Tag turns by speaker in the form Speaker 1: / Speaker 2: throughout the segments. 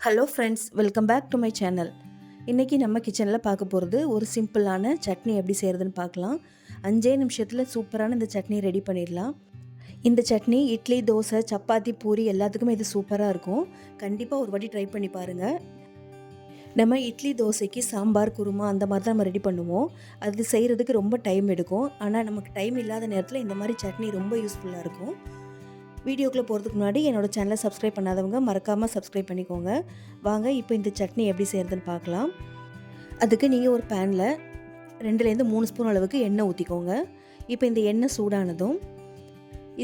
Speaker 1: Hello friends, welcome back to my channel. இன்றைக்கி நம்ம கிச்சனில் பார்க்க போகிறது ஒரு சிம்பிளான சட்னி எப்படி செய்கிறதுன்னு பார்க்கலாம். 5 நிமிஷத்தில் சூப்பரான இந்த சட்னி ரெடி பண்ணிடலாம். இந்த சட்னி இட்லி, தோசை, சப்பாத்தி, பூரி எல்லாத்துக்குமே இது சூப்பராக இருக்கும். கண்டிப்பாக ஒரு வாட்டி ட்ரை பண்ணி பாருங்கள். நம்ம இட்லி, தோசைக்கு சாம்பார், குருமா அந்த மாதிரி தான் நம்ம ரெடி பண்ணுவோம். அது செய்கிறதுக்கு ரொம்ப டைம் எடுக்கும். ஆனால் நமக்கு டைம் இல்லாத நேரத்தில் இந்த மாதிரி சட்னி ரொம்ப யூஸ்ஃபுல்லாக இருக்கும். வீடியோக்குள்ளே போகிறதுக்கு முன்னாடி என்னோடய சேனலை சப்ஸ்கிரைப் பண்ணாதவங்க மறக்காமல் சப்ஸ்கிரைப் பண்ணிக்கோங்க. வாங்க இப்போ இந்த சட்னி எப்படி செய்கிறதுன்னு பார்க்கலாம். அதுக்கு நீங்கள் ஒரு பேனில் 2லேருந்து 3 ஸ்பூன் அளவுக்கு எண்ணெய் ஊற்றிக்கோங்க. இப்போ இந்த எண்ணெய் சூடானதும்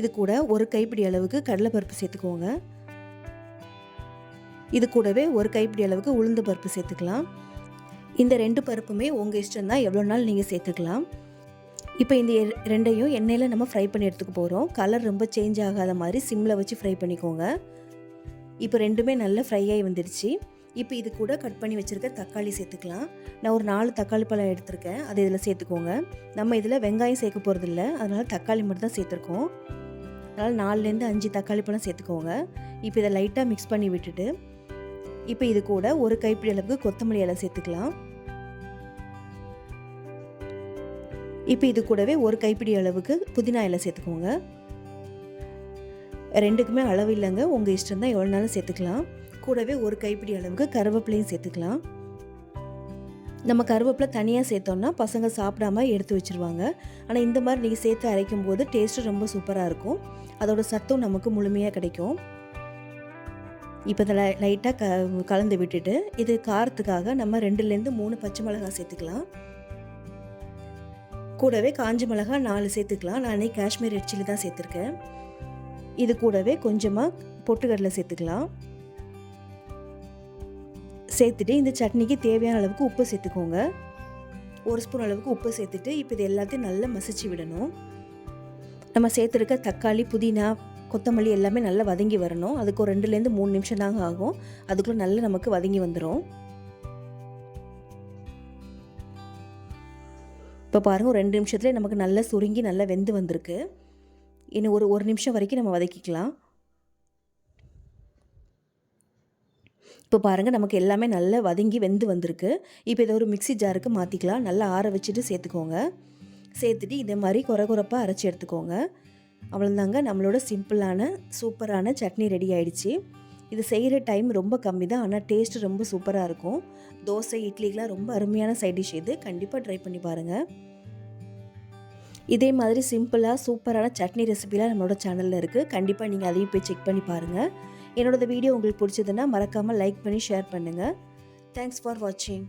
Speaker 1: இது கூட ஒரு கைப்பிடி அளவுக்கு கடலைப்பருப்பு சேர்த்துக்கோங்க. இது கூடவே ஒரு கைப்பிடி அளவுக்கு உளுந்து பருப்பு சேர்த்துக்கலாம். இந்த 2 பருப்புமே உங்கள் இஷ்டம் தான், எவ்வளோ நாள் நீங்கள் சேர்த்துக்கலாம். இப்போ இந்த ரெண்டையும் எண்ணெயில் நம்ம ஃப்ரை பண்ணி எடுத்துக்க போகிறோம். கலர் ரொம்ப சேஞ்ச் ஆகாத மாதிரி சிம்மில் வச்சு ஃப்ரை பண்ணிக்கோங்க. இப்போ ரெண்டுமே நல்லா ஃப்ரை ஆகி வந்துடுச்சு. இப்போ இது கூட கட் பண்ணி வச்சுருக்க தக்காளி சேர்த்துக்கலாம். நான் ஒரு 4 தக்காளி பழம் எடுத்திருக்கேன், அதை இதில் சேர்த்துக்கோங்க. நம்ம இதில் வெங்காயம் சேர்க்க போகிறதில்ல, அதனால் தக்காளி மட்டும் தான் சேர்த்துருக்கோம். அதனால் 4லேருந்து 5 தக்காளி பழம் சேர்த்துக்கோங்க. இப்போ இதை லைட்டாக மிக்ஸ் பண்ணி விட்டுட்டு இப்போ இது கூட ஒரு கைப்பிடி அளவுக்கு கொத்தமல்லி இலை சேர்த்துக்கலாம். இப்போ இது கூடவே ஒரு கைப்பிடி அளவுக்கு புதினா இலை சேர்த்துக்கோங்க. ரெண்டுக்குமே அளவு இல்லைங்க, உங்கள் இஷ்டம் தான், எவ்வளோ நாளும் சேர்த்துக்கலாம். கூடவே ஒரு கைப்பிடி அளவுக்கு கருவேப்பிலையும் சேர்த்துக்கலாம். நம்ம கருவேப்பிலை தனியாக சேர்த்தோம்னா பசங்க சாப்பிடாம எடுத்து வச்சுருவாங்க. ஆனால் இந்த மாதிரி நீங்கள் சேர்த்து அரைக்கும் போது டேஸ்ட்டு ரொம்ப சூப்பராக இருக்கும். அதோட சத்தும் நமக்கு முழுமையாக கிடைக்கும். இப்போ இதை லைட்டாக கலந்து விட்டுட்டு இது காரத்துக்காக நம்ம 2லேருந்து 3 பச்சை மிளகாய் சேர்த்துக்கலாம். கூடவே காஞ்ச மிளகாய் 4 சேர்த்துக்கலாம். நான் காஷ்மீர் ரெட் சில்லி தான் சேர்த்துருக்கேன். இது கூடவே கொஞ்சமாக பொட்டுக்கடலை சேர்த்துக்கலாம். சேர்த்துட்டு இந்த சட்னிக்கு தேவையான அளவுக்கு உப்பு சேர்த்துக்கோங்க. 1 ஸ்பூன் அளவுக்கு உப்பு சேர்த்துட்டு இப்போ இது எல்லாத்தையும் நல்லா மசிச்சு விடணும். நம்ம சேர்த்துருக்க தக்காளி, புதினா, கொத்தமல்லி எல்லாமே நல்லா வதங்கி வரணும். அதுக்கு ஒரு 2லேருந்து 3 நிமிஷம் தாங்க ஆகும். அதுக்குள்ளே நல்லா நமக்கு வதங்கி வந்துடும். இப்போ பாருங்கள், ஒரு 2 நிமிஷத்துலேயே நமக்கு நல்லா சுருங்கி நல்லா வெந்து வந்திருக்கு. இன்னும் ஒரு நிமிஷம் வரைக்கும் நம்ம வதக்கிக்கலாம். இப்போ பாருங்கள், நமக்கு எல்லாமே நல்லா வதங்கி வெந்து வந்திருக்கு. இப்போ இதை ஒரு மிக்ஸி ஜாருக்கு மாற்றிக்கலாம். நல்லா ஆற வச்சுட்டு சேர்த்துக்கோங்க. சேர்த்துட்டு இதே மாதிரி குறப்பாக அரைச்சி எடுத்துக்கோங்க. அவ்வளோதாங்க, நம்மளோட சிம்பிளான சூப்பரான சட்னி ரெடி ஆகிடுச்சு. இது செய்கிற டைம் ரொம்ப கம்மி தான், ஆனால் டேஸ்ட்டு ரொம்ப சூப்பராக இருக்கும். தோசை, இட்லிக்கெலாம் ரொம்ப அருமையான சைட் டிஷ் இது. கண்டிப்பாக ட்ரை பண்ணி பாருங்கள். இதே மாதிரி சிம்பிளாக சூப்பரான சட்னி ரெசிபிலாம் நம்மளோட சேனலில் இருக்குது. கண்டிப்பாக நீங்கள் அதையும் போய் செக் பண்ணி பாருங்கள். என்னோடய வீடியோ உங்களுக்கு பிடிச்சதுன்னா மறக்காமல் லைக் பண்ணி ஷேர் பண்ணுங்கள். தேங்க்ஸ் ஃபார் வாட்சிங்.